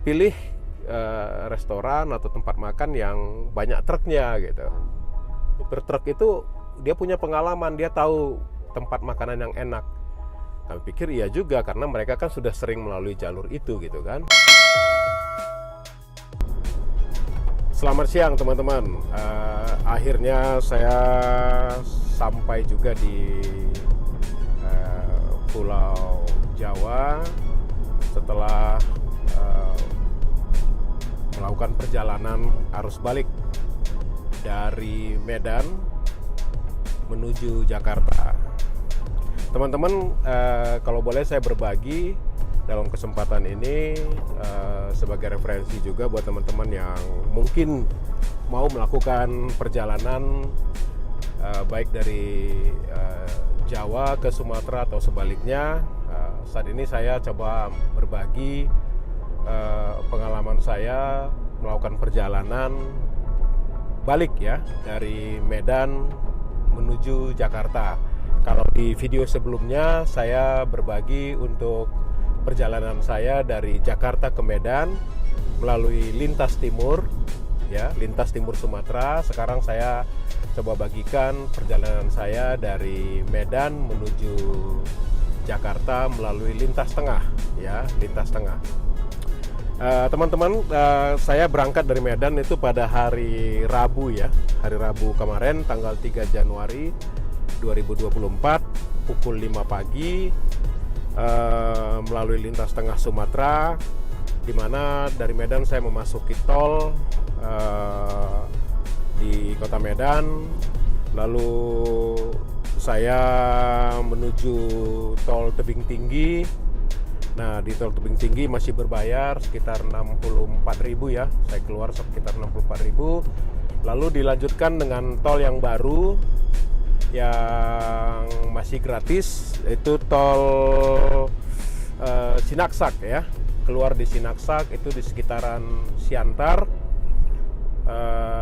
pilih restoran atau tempat makan yang banyak truknya gitu. Supir truk itu dia punya pengalaman, dia tahu tempat makanan yang enak. Kami pikir iya juga karena mereka kan sudah sering melalui jalur itu gitu kan. Selamat siang teman-teman. Akhirnya saya sampai juga di Pulau Jawa setelah melakukan perjalanan arus balik dari Medan menuju Jakarta. Teman-teman, kalau boleh saya berbagi dalam kesempatan ini sebagai referensi juga buat teman-teman yang mungkin mau melakukan perjalanan baik dari Jawa ke Sumatera atau sebaliknya. Saat ini saya coba berbagi pengalaman saya melakukan perjalanan balik ya dari Medan menuju Jakarta. Kalau di video sebelumnya saya berbagi untuk perjalanan saya dari Jakarta ke Medan melalui lintas timur ya, lintas timur Sumatera. Sekarang saya coba bagikan perjalanan saya dari Medan menuju Jakarta melalui lintas tengah ya, lintas tengah. Teman-teman, saya berangkat dari Medan itu pada hari Rabu ya, hari Rabu kemarin tanggal 3 Januari 2024 pukul 5 pagi melalui lintas tengah Sumatera, di mana dari Medan saya memasuki tol di kota Medan, lalu saya menuju tol Tebing Tinggi. Nah, di tol Tebing Tinggi masih berbayar sekitar 64.000 ya. Saya keluar sekitar 64.000. Lalu dilanjutkan dengan tol yang baru yang masih gratis, itu tol Sinaksak ya. Keluar di Sinaksak itu di sekitaran Siantar.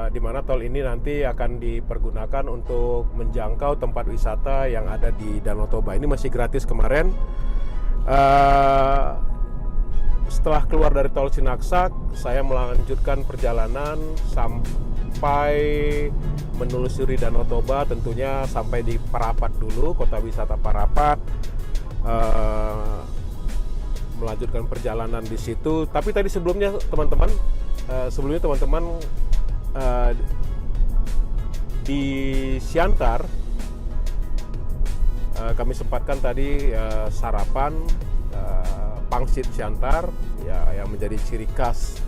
Di mana tol ini nanti akan dipergunakan untuk menjangkau tempat wisata yang ada di Danau Toba. Ini masih gratis kemarin. Setelah keluar dari tol Sinaksak, saya melanjutkan perjalanan sampai menelusuri Danau Toba, tentunya sampai di Parapat dulu, kota wisata Parapat. Melanjutkan perjalanan di situ. Tapi tadi sebelumnya teman-teman, di Siantar kami sempatkan tadi sarapan pangsit Siantar ya, yang menjadi ciri khas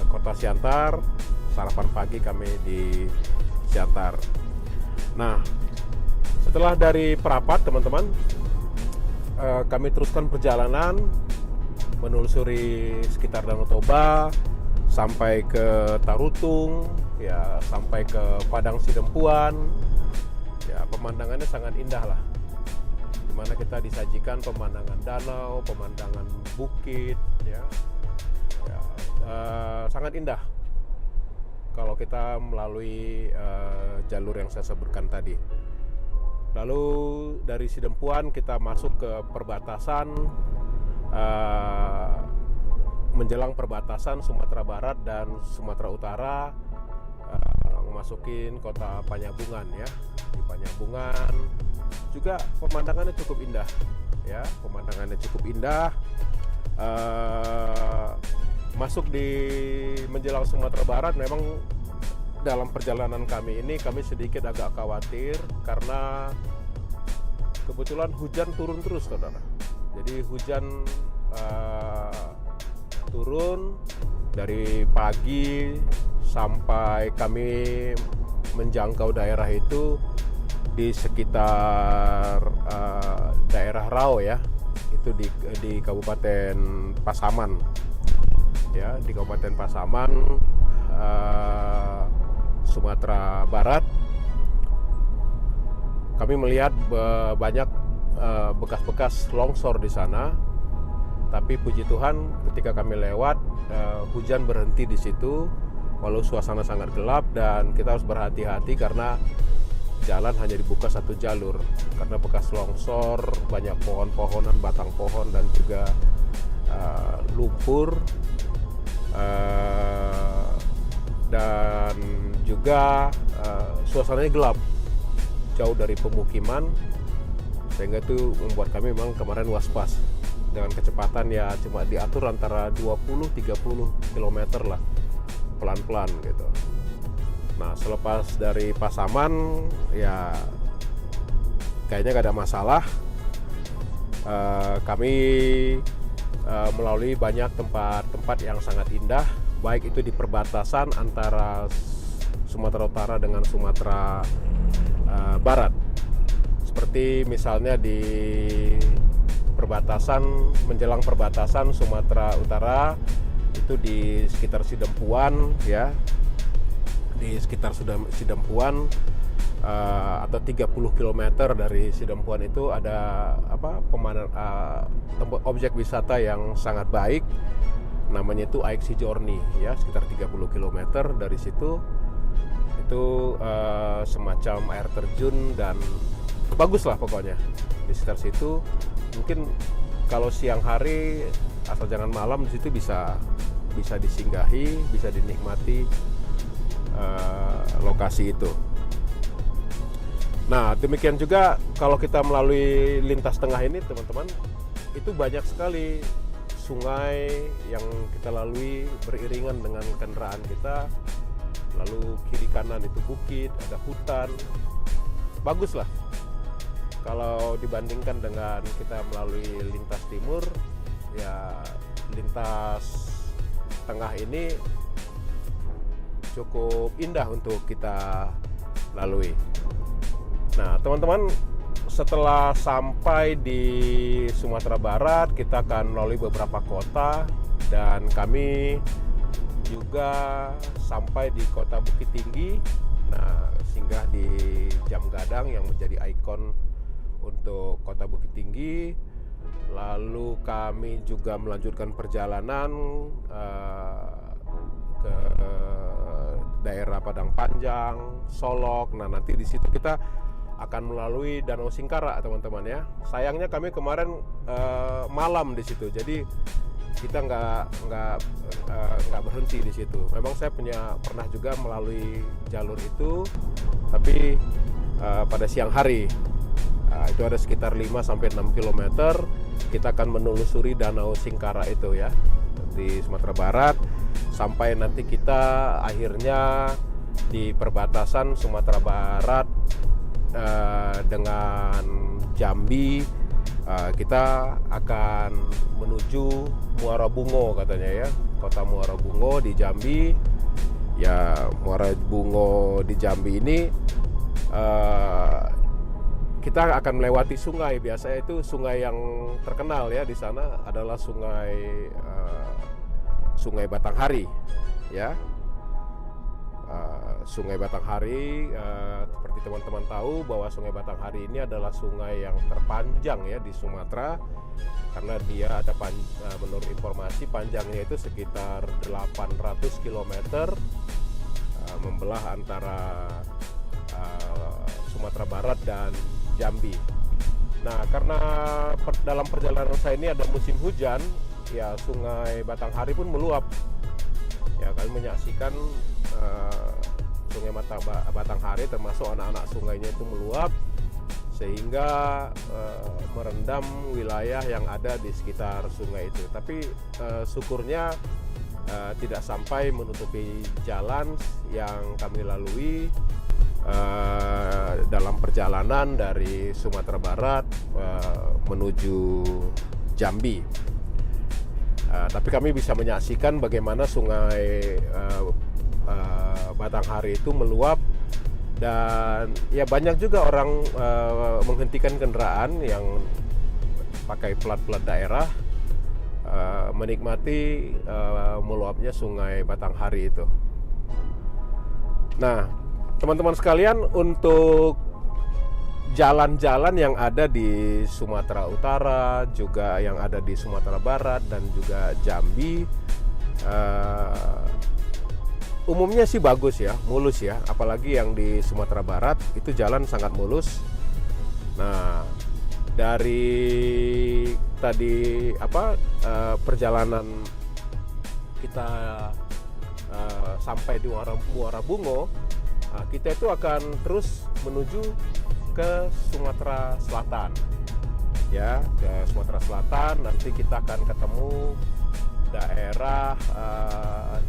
kota Siantar. Sarapan pagi kami di Siantar. Nah, setelah dari Parapat teman-teman, kami teruskan perjalanan menelusuri sekitar Danau Toba sampai ke Tarutung ya, sampai ke Padang Sidempuan. Ya, pemandangannya sangat indah lah, dimana kita disajikan pemandangan danau, pemandangan bukit ya, sangat indah kalau kita melalui jalur yang saya sebutkan tadi. Lalu dari Sidempuan kita masuk ke perbatasan, menjelang perbatasan Sumatera Barat dan Sumatera Utara, memasukin kota Panjabungan ya. Di Panjabungan juga pemandangannya cukup indah ya, pemandangannya cukup indah. Masuk di menjelang Sumatera Barat, memang dalam perjalanan kami ini kami sedikit agak khawatir karena kebetulan hujan turun terus saudara. Jadi hujan turun dari pagi sampai kami menjangkau daerah itu di sekitar daerah Rau ya, itu di Kabupaten Pasaman ya, di Kabupaten Pasaman, Sumatera Barat. Kami melihat banyak bekas-bekas longsor di sana, tapi puji Tuhan ketika kami lewat hujan berhenti di situ, walau suasana sangat gelap dan kita harus berhati-hati karena jalan hanya dibuka satu jalur karena bekas longsor, banyak pohon-pohonan, batang pohon dan juga lumpur, dan juga suasananya gelap, jauh dari pemukiman, sehingga itu membuat kami memang kemarin was-was dengan kecepatan ya cuma diatur antara 20-30 km lah, pelan-pelan gitu. Nah, selepas dari Pasaman ya kayaknya gak ada masalah. Kami melalui banyak tempat-tempat yang sangat indah, baik itu di perbatasan antara Sumatera Utara dengan Sumatera Barat. Seperti misalnya di perbatasan, menjelang perbatasan Sumatera Utara itu di sekitar Sidempuan ya, di sekitar Sidempuan, atau 30 km dari Sidempuan itu ada objek wisata yang sangat baik, namanya itu Aiksi Journey ya, sekitar 30 km dari situ. Itu semacam air terjun dan bagus lah pokoknya di sekitar situ. Mungkin kalau siang hari asal jangan malam, di situ bisa disinggahi, bisa dinikmati lokasi itu. Nah, demikian juga kalau kita melalui lintas tengah ini teman-teman, itu banyak sekali sungai yang kita lalui beriringan dengan kendaraan kita. Lalu kiri kanan itu bukit, ada hutan, bagus lah. Kalau dibandingkan dengan kita melalui lintas timur, ya lintas tengah ini cukup indah untuk kita lalui. Nah, teman-teman, setelah sampai di Sumatera Barat, kita akan melalui beberapa kota dan kami juga sampai di kota Bukit Tinggi. Nah, singgah di Jam Gadang yang menjadi ikon untuk kota Bukit Tinggi. Lalu kami juga melanjutkan perjalanan ke daerah Padang Panjang, Solok. Nah, nanti di situ kita akan melalui Danau Singkara, teman-teman ya. Sayangnya kami kemarin malam di situ, jadi kita nggak berhenti di situ. Memang saya pernah juga melalui jalur itu, tapi pada siang hari. Itu ada sekitar 5-6 km. Kita akan menelusuri Danau Singkara itu ya, di Sumatera Barat, sampai nanti kita akhirnya di perbatasan Sumatera Barat dengan Jambi. Kita akan menuju Muara Bungo katanya ya, kota Muara Bungo di Jambi. Ya, Muara Bungo di Jambi ini kita akan melewati sungai. Biasanya itu sungai yang terkenal ya di sana adalah Sungai Batanghari ya. Sungai Batanghari, seperti teman-teman tahu bahwa Sungai Batanghari ini adalah sungai yang terpanjang ya di Sumatera, karena dia ada menurut informasi panjangnya itu sekitar 800 km, membelah antara Sumatera Barat dan Jambi. Nah, karena dalam perjalanan saya ini ada musim hujan, ya Sungai Batanghari pun meluap. Ya, kami menyaksikan Sungai Batanghari termasuk anak-anak sungainya itu meluap, sehingga merendam wilayah yang ada di sekitar sungai itu. Tapi syukurnya tidak sampai menutupi jalan yang kami lalui dalam perjalanan dari Sumatera Barat menuju Jambi. Tapi kami bisa menyaksikan bagaimana Sungai Batanghari itu meluap, dan ya banyak juga orang menghentikan kendaraan yang pakai plat-plat daerah menikmati meluapnya Sungai Batanghari itu. Nah, teman-teman sekalian, untuk jalan-jalan yang ada di Sumatera Utara, juga yang ada di Sumatera Barat dan juga Jambi, umumnya sih bagus ya, mulus ya. Apalagi yang di Sumatera Barat itu jalan sangat mulus. Nah, dari tadi perjalanan kita sampai di Muara Bungo, kita itu akan terus menuju ke Sumatera Selatan, ya, ke Sumatera Selatan. Nanti kita akan ketemu daerah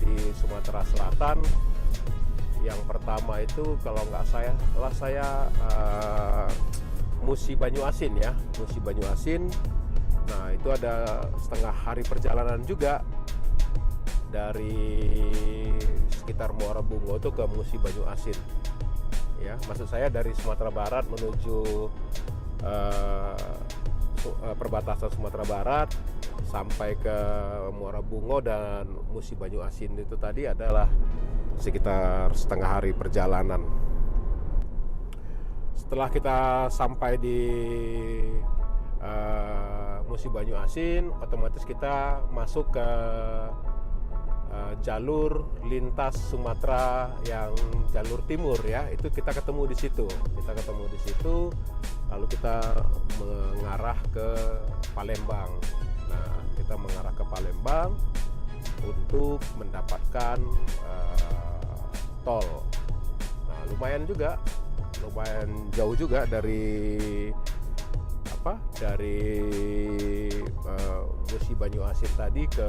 di Sumatera Selatan. Yang pertama itu kalau nggak saya Musi Banyuasin, ya, Musi Banyuasin. Nah, itu ada setengah hari perjalanan juga dari sekitar Muara Bungo itu ke Musi Banyuasin, ya. Maksud saya dari Sumatera Barat menuju perbatasan Sumatera Barat sampai ke Muara Bungo dan Musi Banyuasin itu tadi adalah sekitar setengah hari perjalanan. Setelah kita sampai di Musi Banyuasin, otomatis kita masuk ke jalur lintas Sumatera yang jalur timur, ya. Itu kita ketemu di situ. Lalu kita mengarah ke Palembang. Nah, kita mengarah ke Palembang untuk mendapatkan tol. Nah, lumayan jauh juga dari Musi Banyuasin tadi ke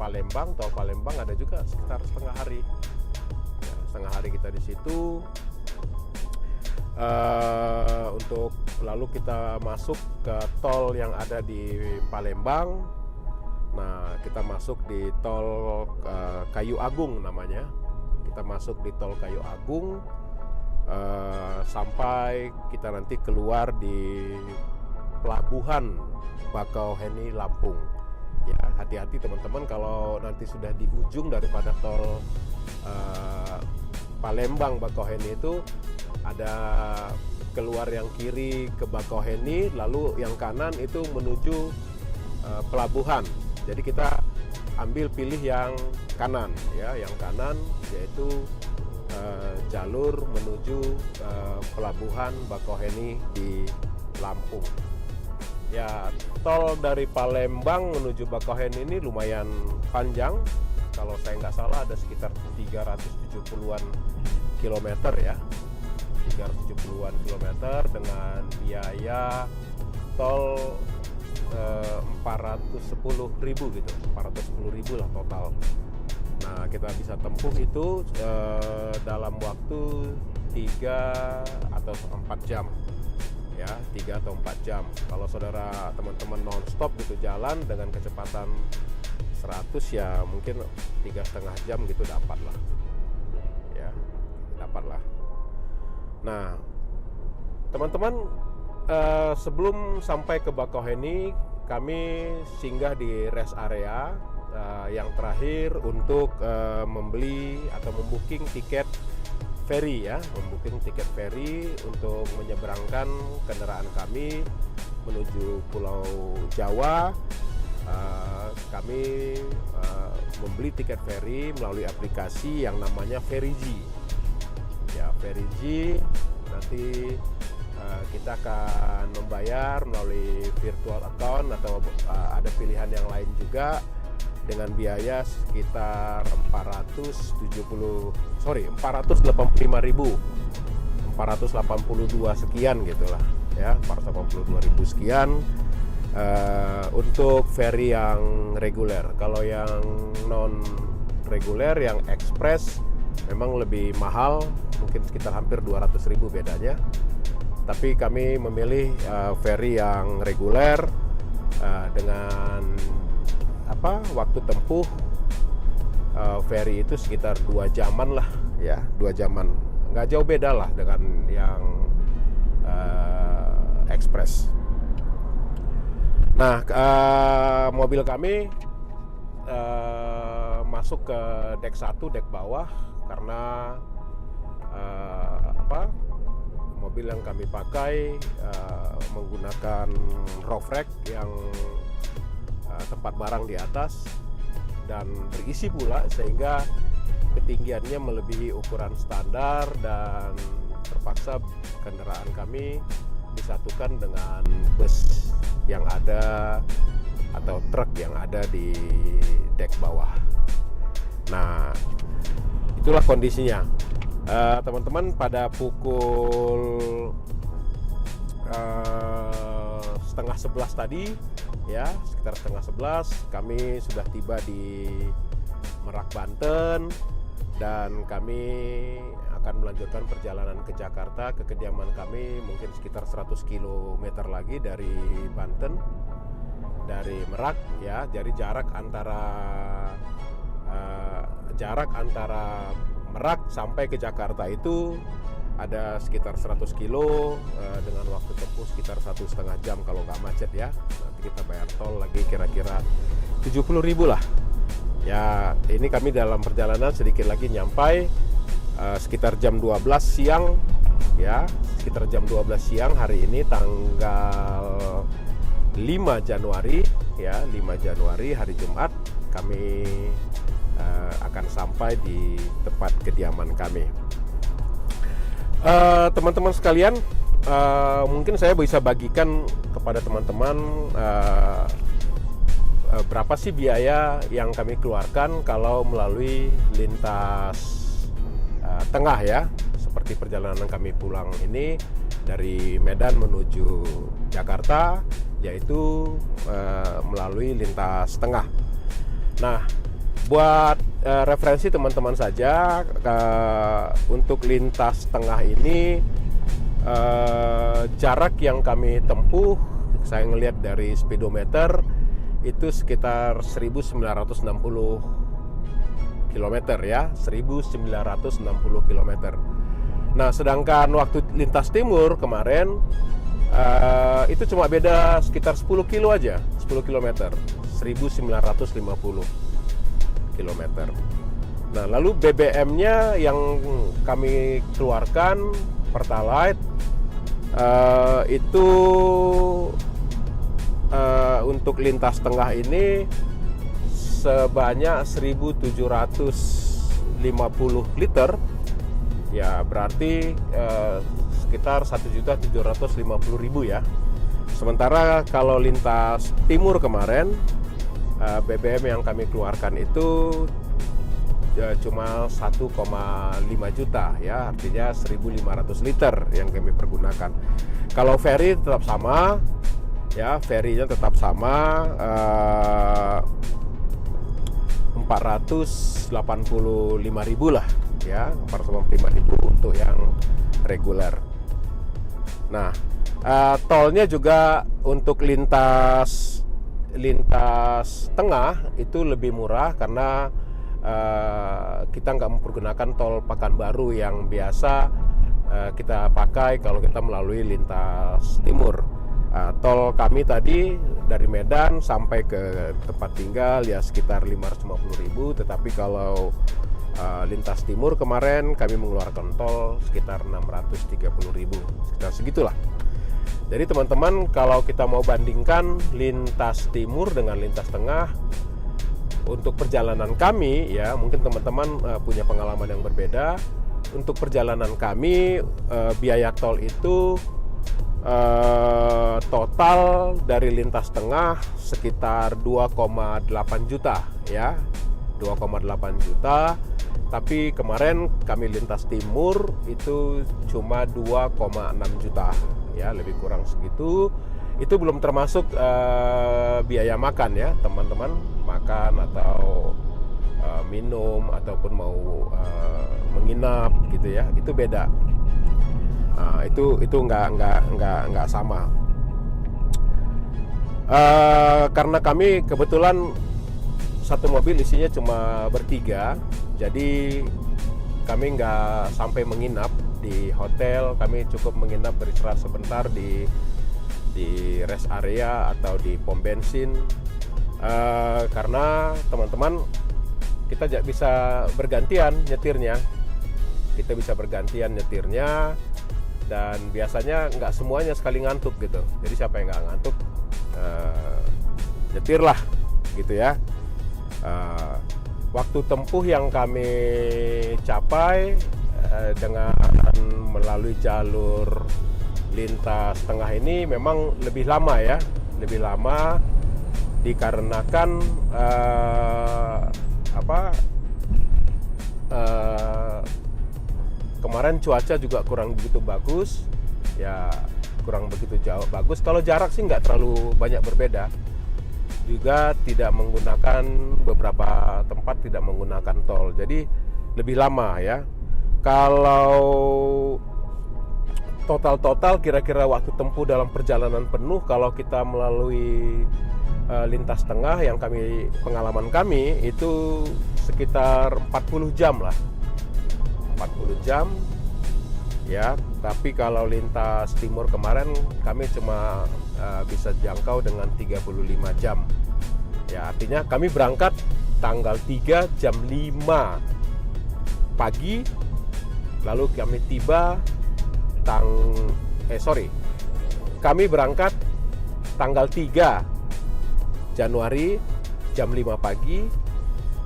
Palembang. Tol Palembang ada juga sekitar setengah hari. Ya, setengah hari kita di situ. Untuk lalu kita masuk ke tol yang ada di Palembang. Nah, kita masuk di tol Kayu Agung namanya. Kita masuk di tol Kayu Agung sampai kita nanti keluar di pelabuhan Bakauheni, Lampung. Ya, hati-hati teman-teman kalau nanti sudah di ujung daripada tol Palembang Bakauheni itu ada keluar yang kiri ke Bakauheni, lalu yang kanan itu menuju pelabuhan. Jadi kita ambil pilih yang kanan, ya, yang kanan yaitu jalur menuju pelabuhan Bakauheni di Lampung. Ya, tol dari Palembang menuju Bakauheni ini lumayan panjang. Kalau saya nggak salah ada sekitar 370-an kilometer, ya. 370-an kilometer dengan biaya tol 410.000 gitu, 410.000 lah total. Nah, kita bisa tempuh itu dalam waktu 3 atau 4 jam, ya, 3 atau 4 jam. Kalau saudara teman-teman non-stop gitu jalan dengan kecepatan 100, ya mungkin 3,5 jam gitu dapat lah, ya, dapat lah. Nah, teman-teman, sebelum sampai ke Bakauheni, kami singgah di rest area yang terakhir untuk membeli atau membooking tiket ferry, ya, membooking tiket ferry untuk menyeberangkan kendaraan kami menuju Pulau Jawa. Kami membeli tiket ferry melalui aplikasi yang namanya Ferigi. Ya, Ferigi. Nanti kita akan membayar melalui virtual account atau ada pilihan yang lain juga dengan biaya sekitar 485.000, sekian gitulah, ya, 482.000 sekian untuk ferry yang reguler. Kalau yang non reguler, yang ekspres, memang lebih mahal, mungkin sekitar hampir 200.000 bedanya. Tapi kami memilih ferry yang reguler dengan waktu tempuh ferry itu sekitar 2 jaman lah, ya, 2 jaman. Nggak jauh beda lah dengan yang ekspres. Nah, mobil kami masuk ke dek 1, dek bawah, karena mobil yang kami pakai menggunakan roof rack yang tempat barang di atas dan berisi pula, sehingga ketinggiannya melebihi ukuran standar dan terpaksa kendaraan kami disatukan dengan bus yang ada atau truk yang ada di dek bawah. Nah, itulah kondisinya. Teman-teman, pada pukul setengah 11 tadi, ya, sekitar setengah 11 kami sudah tiba di Merak, Banten, dan kami akan melanjutkan perjalanan ke Jakarta, ke kediaman kami mungkin sekitar 100 km lagi dari Banten, dari Merak, ya. Jadi jarak antara Merak sampai ke Jakarta itu ada sekitar 100 kilo dengan waktu tempuh sekitar 1,5 jam kalau nggak macet, ya. Nanti kita bayar tol lagi kira-kira 70.000 lah. Ya, ini kami dalam perjalanan sedikit lagi nyampai sekitar jam 12 siang, ya. Sekitar jam 12 siang hari ini tanggal 5 Januari, ya, 5 Januari hari Jumat kami akan sampai di tempat kediaman kami. Teman-teman sekalian, mungkin saya bisa bagikan kepada teman-teman berapa sih biaya yang kami keluarkan kalau melalui lintas tengah, ya, seperti perjalanan kami pulang ini dari Medan menuju Jakarta, yaitu melalui lintas tengah. Nah, buat referensi teman-teman saja, untuk lintas tengah ini jarak yang kami tempuh, saya ngelihat dari speedometer itu sekitar 1960 km, ya, 1960 km. Nah, sedangkan waktu lintas timur kemarin itu cuma beda sekitar 10 kilo aja, 10 km, 1950 km. Nah, lalu BBM-nya yang kami keluarkan Pertalite itu untuk lintas tengah ini sebanyak 1.750 liter, ya, berarti sekitar 1.750.000, ya. Sementara kalau lintas timur kemarin BBM yang kami keluarkan itu cuma 1,5 juta, ya, artinya 1.500 liter yang kami pergunakan. Kalau ferry tetap sama, ya, ferry-nya tetap sama, 485.000 lah, ya, 485.000 untuk yang reguler. Nah, tolnya juga untuk lintas tengah itu lebih murah karena kita nggak mempergunakan tol Pekanbaru yang biasa kita pakai kalau kita melalui lintas timur. Tol kami tadi dari Medan sampai ke tempat tinggal ya sekitar 550.000, tetapi kalau lintas timur kemarin kami mengeluarkan tol sekitar 630.000, sekitar segitulah. Jadi teman-teman, kalau kita mau bandingkan lintas timur dengan lintas tengah untuk perjalanan kami, ya mungkin teman-teman punya pengalaman yang berbeda. Untuk perjalanan kami biaya tol itu total dari lintas tengah sekitar 2,8 juta, ya, 2,8 juta. Tapi kemarin kami lintas timur itu cuma 2,6 juta, ya, lebih kurang segitu. Itu belum termasuk biaya makan, ya teman-teman, makan atau minum ataupun mau menginap gitu, ya, itu beda. Itu nggak sama. Karena kami kebetulan satu mobil isinya cuma bertiga, jadi kami nggak sampai menginap di hotel. Kami cukup menginap, beristirahat sebentar di rest area atau di pom bensin, karena teman-teman kita bisa bergantian nyetirnya. Dan biasanya nggak semuanya sekali ngantuk gitu. Jadi siapa yang nggak ngantuk nyetir lah gitu, ya. Waktu tempuh yang kami capai dengan melalui jalur lintas tengah ini memang lebih lama, ya, lebih lama dikarenakan kemarin cuaca juga kurang begitu bagus, ya kurang begitu jauh bagus. Kalau jarak sih nggak terlalu banyak berbeda. Juga tidak menggunakan, beberapa tempat tidak menggunakan tol, jadi lebih lama ya. Kalau total kira-kira waktu tempuh dalam perjalanan penuh kalau kita melalui lintas tengah, yang pengalaman kami itu sekitar 40 jam lah, 40 jam ya. Tapi kalau lintas timur kemarin kami cuma bisa jangkau dengan 35 jam ya. Artinya kami berangkat tanggal 3 jam 5 pagi, lalu kami tiba kami berangkat tanggal 3 Januari jam 5 pagi,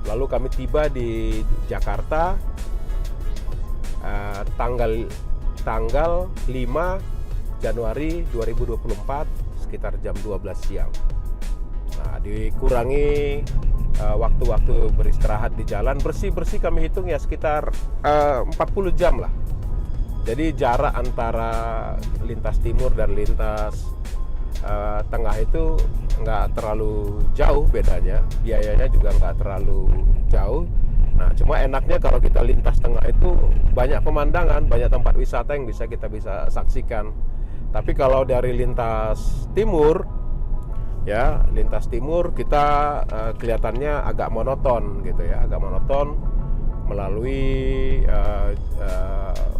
lalu kami tiba di Jakarta tanggal 5 Januari 2024 sekitar jam 12 siang. Nah, dikurangi waktu-waktu beristirahat di jalan, bersih-bersih kami hitung ya sekitar 40 jam lah. Jadi jarak antara lintas timur dan lintas tengah itu nggak terlalu jauh bedanya, biayanya juga nggak terlalu jauh. Nah, cuma enaknya kalau kita lintas tengah itu banyak pemandangan, banyak tempat wisata yang kita bisa saksikan. Tapi kalau dari lintas timur ya, lintas timur kita kelihatannya agak monoton gitu ya, agak monoton melalui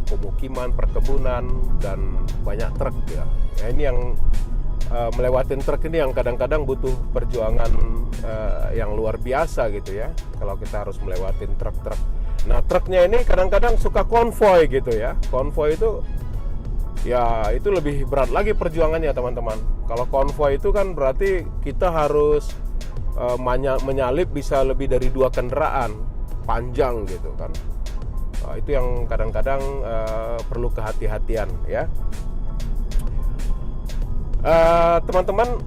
pemukiman, perkebunan, dan banyak truk ya. Nah, ini yang melewatin truk ini yang kadang-kadang butuh perjuangan yang luar biasa gitu ya, kalau kita harus melewatin truk-truk. Nah, truknya ini kadang-kadang suka konvoy gitu ya. Konvoy itu ya itu lebih berat lagi perjuangannya teman-teman. Kalau konvoy itu kan berarti kita harus menyalip bisa lebih dari 2 kendaraan panjang gitu kan. Itu yang kadang-kadang perlu kehati-hatian ya. Teman-teman,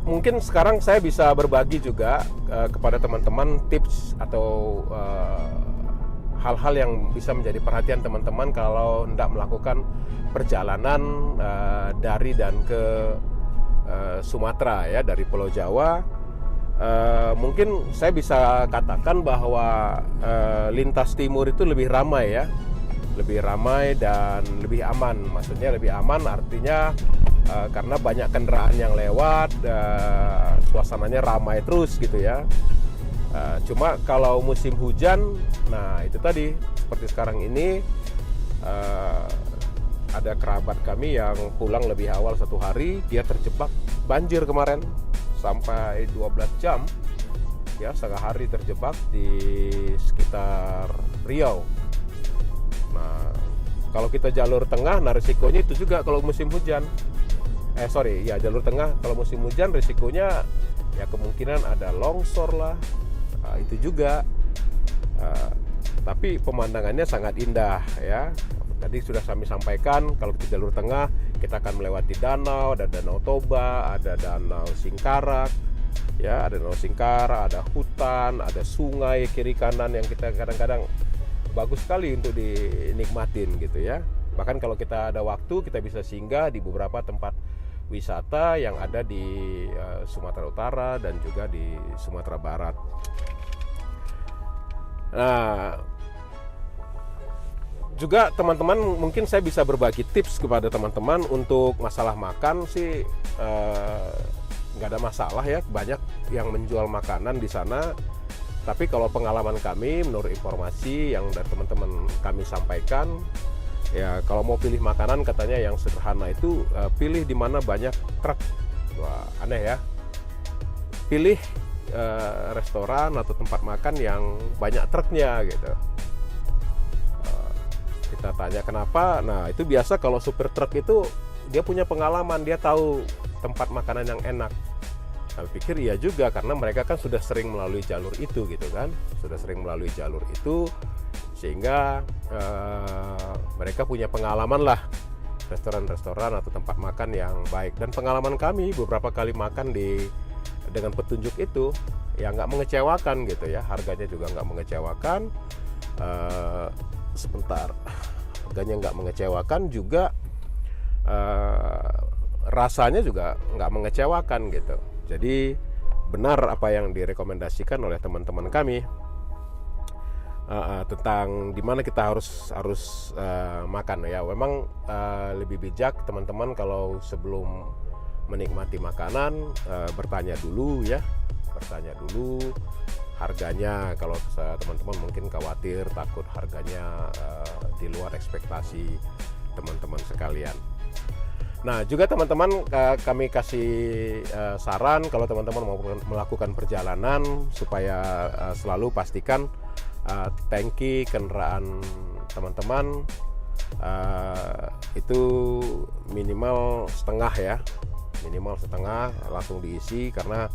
mungkin sekarang saya bisa berbagi juga kepada teman-teman tips atau hal-hal yang bisa menjadi perhatian teman-teman kalau hendak melakukan perjalanan dari dan ke Sumatera ya, dari Pulau Jawa. Mungkin saya bisa katakan bahwa lintas timur itu lebih ramai ya, lebih ramai dan lebih aman. Maksudnya lebih aman artinya karena banyak kendaraan yang lewat, suasananya ramai terus gitu ya. Cuma kalau musim hujan, nah itu tadi seperti sekarang ini ada kerabat kami yang pulang lebih awal 1 hari, dia terjebak banjir kemarin sampai 12 jam ya, setengah hari terjebak di sekitar Riau. Nah, kalau kita jalur tengah, nah risikonya itu juga kalau musim hujan. Jalur tengah kalau musim hujan risikonya ya kemungkinan ada longsor lah, itu juga. Tapi pemandangannya sangat indah ya. Tadi sudah kami sampaikan, kalau kita jalur tengah kita akan melewati danau, ada Danau Toba, ada Danau Singkarak ya, ada Danau Singkarak, ada hutan, ada sungai kiri kanan yang kita kadang-kadang bagus sekali untuk dinikmatin gitu ya. Bahkan kalau kita ada waktu, kita bisa singgah di beberapa tempat wisata yang ada di Sumatera Utara dan juga di Sumatera Barat. Nah, juga teman-teman mungkin saya bisa berbagi tips kepada teman-teman untuk masalah makan sih, nggak ada masalah ya, banyak yang menjual makanan di sana. Tapi kalau pengalaman kami, menurut informasi yang dari teman-teman kami sampaikan, ya kalau mau pilih makanan katanya yang sederhana itu pilih di mana banyak truk. Wah, aneh ya. Pilih restoran atau tempat makan yang banyak truknya gitu. Kita tanya kenapa? Nah, itu biasa kalau supir truk itu dia punya pengalaman, dia tahu tempat makanan yang enak. Saya pikir iya juga, karena mereka kan sudah sering melalui jalur itu gitu kan, sudah sering melalui jalur itu, sehingga mereka punya pengalaman lah restoran-restoran atau tempat makan yang baik. Dan pengalaman kami beberapa kali makan di dengan petunjuk itu ya nggak mengecewakan gitu ya, harganya juga nggak mengecewakan. Sebentar, harganya nggak mengecewakan juga, rasanya juga nggak mengecewakan gitu. Jadi benar apa yang direkomendasikan oleh teman-teman kami tentang dimana kita harus makan ya. Memang lebih bijak teman-teman kalau sebelum menikmati makanan bertanya dulu harganya. Kalau teman-teman mungkin khawatir takut harganya di luar ekspektasi teman-teman sekalian. Nah juga teman-teman kami kasih saran kalau teman-teman mau melakukan perjalanan supaya selalu pastikan tangki kendaraan teman-teman itu minimal setengah langsung diisi, karena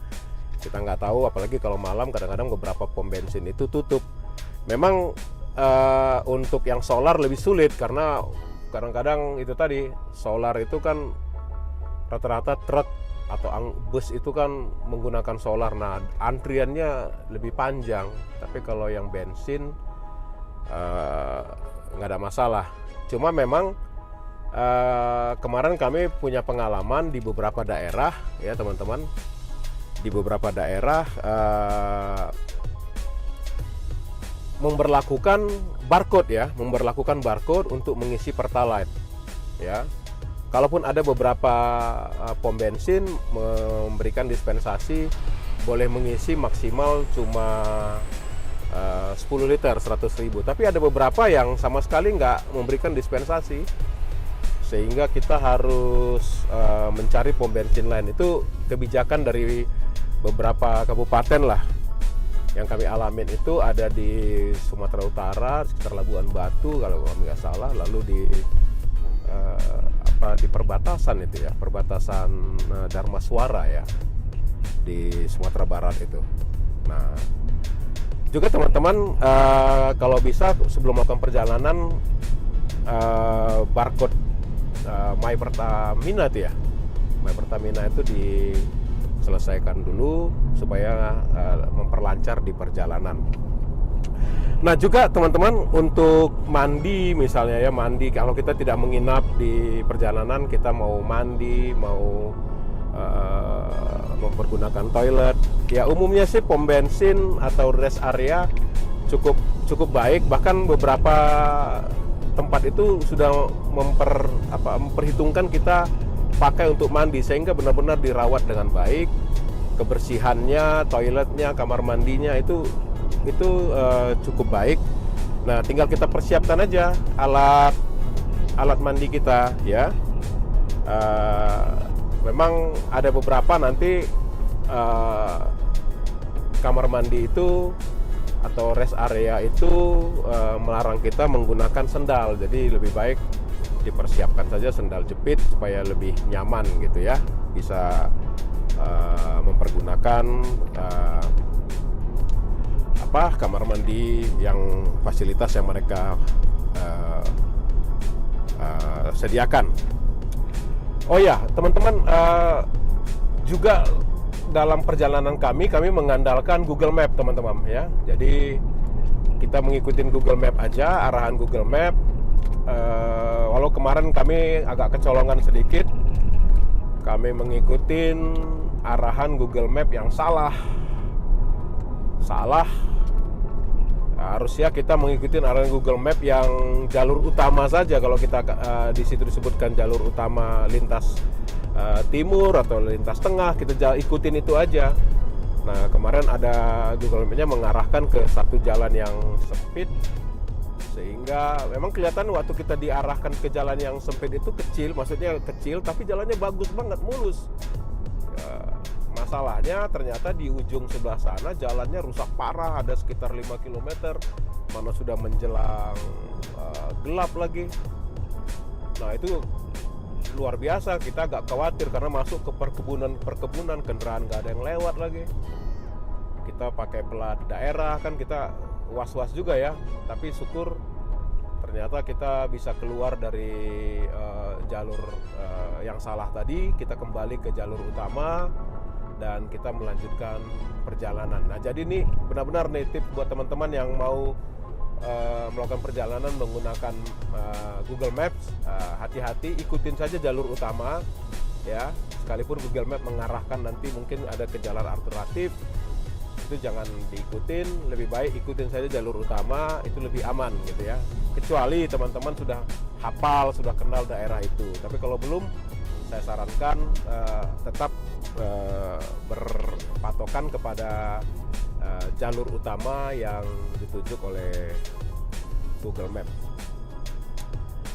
kita nggak tahu apalagi kalau malam kadang-kadang beberapa pom bensin itu tutup. Memang untuk yang solar lebih sulit karena kadang-kadang itu tadi solar itu kan rata-rata truk atau bus itu kan menggunakan solar. Nah antriannya lebih panjang, tapi kalau yang bensin nggak ada masalah. Cuma memang kemarin kami punya pengalaman di beberapa daerah ya teman-teman, di beberapa daerah memberlakukan barcode untuk mengisi Pertalite ya. Kalaupun ada beberapa pom bensin memberikan dispensasi boleh mengisi maksimal cuma 10 liter 100.000, tapi ada beberapa yang sama sekali nggak memberikan dispensasi, sehingga kita harus mencari pom bensin lain. Itu kebijakan dari beberapa kabupaten lah. Yang kami alamin itu ada di Sumatera Utara sekitar Labuan Batu kalau kami nggak salah, lalu di perbatasan itu ya, perbatasan Dharmaswara ya di Sumatera Barat itu. Nah juga teman-teman kalau bisa sebelum melakukan perjalanan barcode My Pertamina itu ya, My Pertamina itu diselesaikan dulu supaya memperlancar di perjalanan. Nah juga teman-teman untuk mandi misalnya ya, mandi kalau kita tidak menginap di perjalanan, kita mau mandi, mau mempergunakan toilet ya, umumnya sih pom bensin atau rest area cukup baik. Bahkan beberapa tempat itu sudah memperhitungkan kita pakai untuk mandi, sehingga benar-benar dirawat dengan baik, kebersihannya, toiletnya, kamar mandinya itu cukup baik. Nah tinggal kita persiapkan aja alat mandi kita ya. Memang ada beberapa nanti kamar mandi itu atau rest area itu melarang kita menggunakan sendal, jadi lebih baik dipersiapkan saja sendal jepit supaya lebih nyaman gitu ya, bisa mempergunakan kamar mandi yang fasilitas yang mereka sediakan. Oh ya teman-teman, juga dalam perjalanan kami mengandalkan Google Map teman-teman ya. Jadi kita mengikuti Google Map aja, arahan Google Map. Walau kemarin kami agak kecolongan sedikit, kami mengikuti arahan Google Map yang salah. Harusnya kita mengikuti arahan Google Map yang jalur utama saja. Kalau kita di situ disebutkan jalur utama lintas timur atau lintas tengah, kita ikutin itu aja. Nah kemarin ada Google Map-nya mengarahkan ke satu jalan yang sempit, sehingga memang kelihatan waktu kita diarahkan ke jalan yang sempit itu kecil, maksudnya kecil tapi jalannya bagus banget, mulus. Masalahnya ternyata di ujung sebelah sana jalannya rusak parah, ada sekitar 5 km, mana sudah menjelang gelap lagi. Nah itu luar biasa, kita agak khawatir karena masuk ke perkebunan, kendaraan nggak ada yang lewat lagi. Kita pakai plat daerah kan, kita was-was juga ya, tapi syukur ternyata kita bisa keluar dari jalur yang salah tadi, kita kembali ke jalur utama. dan kita melanjutkan perjalanan. Nah, jadi ini benar-benar nih tips buat teman-teman yang mau melakukan perjalanan menggunakan Google Maps. Hati-hati, ikutin saja jalur utama ya, sekalipun Google Maps mengarahkan nanti mungkin ada ke jalan alternatif, itu jangan diikutin, lebih baik ikutin saja jalur utama, itu lebih aman gitu ya, kecuali teman-teman sudah hafal, sudah kenal daerah itu. Tapi kalau belum, saya sarankan tetap berpatokan kepada jalur utama yang ditunjuk oleh Google Maps.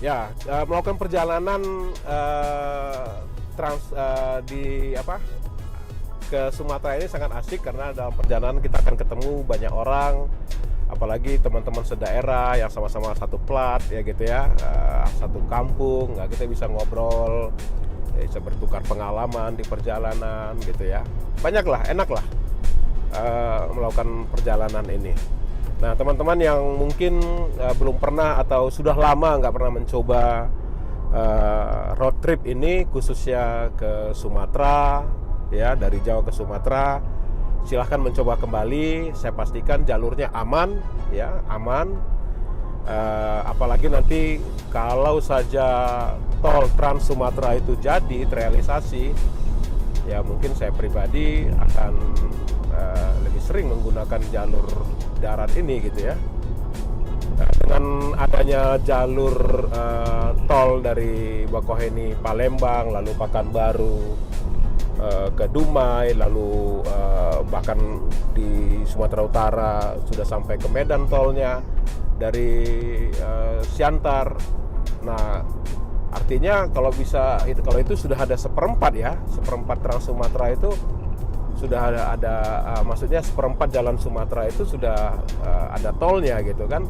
Ya, melakukan perjalanan ke Sumatera ini sangat asik, karena dalam perjalanan kita akan ketemu banyak orang, apalagi teman-teman sedaerah yang sama-sama satu plat ya gitu ya, satu kampung. Kita bisa ngobrol, bisa bertukar pengalaman di perjalanan gitu ya. Banyaklah, enaklah melakukan perjalanan ini. Nah, teman-teman yang mungkin belum pernah atau sudah lama nggak pernah mencoba road trip ini, khususnya ke Sumatera ya, dari Jawa ke Sumatera, silahkan mencoba kembali. Saya pastikan jalurnya aman ya, aman. Apalagi nanti kalau saja tol Trans Sumatera itu jadi terrealisasi, ya mungkin saya pribadi akan lebih sering menggunakan jalur darat ini gitu ya. Dengan adanya jalur tol dari Bakauheni Palembang, lalu Pekanbaru ke Dumai, lalu bahkan di Sumatera Utara sudah sampai ke Medan tolnya dari Siantar. Nah, artinya kalau itu sudah ada seperempat ya, seperempat Trans Sumatera itu sudah ada maksudnya seperempat jalan Sumatera itu sudah ada tolnya gitu kan.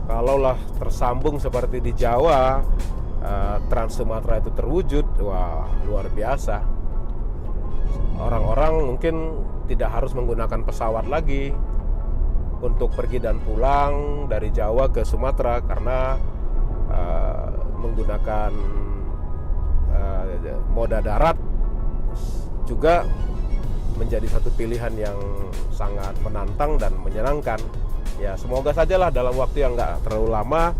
Kalaulah tersambung seperti di Jawa, Trans Sumatera itu terwujud, wah luar biasa. Orang-orang mungkin tidak harus menggunakan pesawat lagi untuk pergi dan pulang dari Jawa ke Sumatera, karena menggunakan moda darat juga menjadi satu pilihan yang sangat menantang dan menyenangkan. Ya, semoga sajalah dalam waktu yang nggak terlalu lama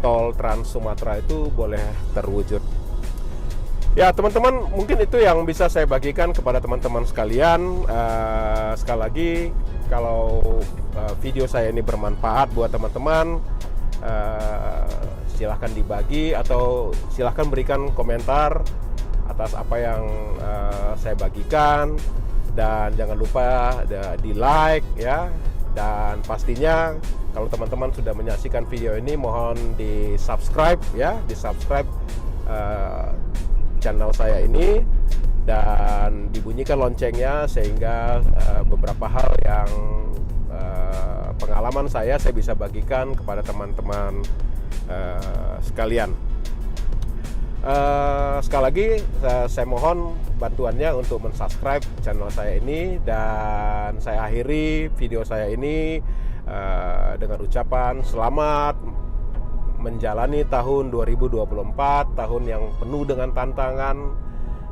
tol Trans Sumatera itu boleh terwujud. Ya, teman-teman, mungkin itu yang bisa saya bagikan kepada teman-teman sekalian. Sekali lagi, kalau video saya ini bermanfaat buat teman-teman, silahkan dibagi atau silahkan berikan komentar atas apa yang saya bagikan. Dan jangan lupa di like ya, dan pastinya kalau teman-teman sudah menyaksikan video ini, mohon di subscribe ya, di subscribe channel saya ini, dan dibunyikan loncengnya sehingga beberapa hal yang pengalaman saya bisa bagikan kepada teman-teman sekalian. Sekali lagi saya mohon bantuannya untuk mensubscribe channel saya ini, dan saya akhiri video saya ini dengan ucapan selamat menjalani tahun 2024, tahun yang penuh dengan tantangan,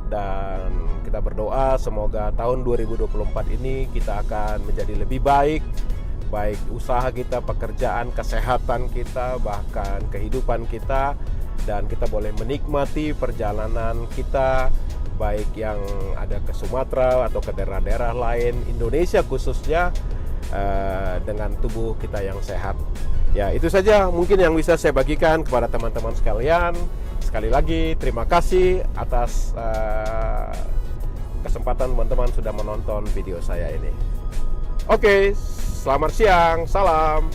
dan kita berdoa semoga tahun 2024 ini kita akan menjadi lebih baik usaha kita, pekerjaan, kesehatan kita, bahkan kehidupan kita, dan kita boleh menikmati perjalanan kita, baik yang ada ke Sumatera atau ke daerah-daerah lain Indonesia khususnya, dengan tubuh kita yang sehat. Ya, itu saja mungkin yang bisa saya bagikan kepada teman-teman sekalian. Sekali lagi terima kasih atas kesempatan teman-teman sudah menonton video saya ini. Oke, selamat siang, salam.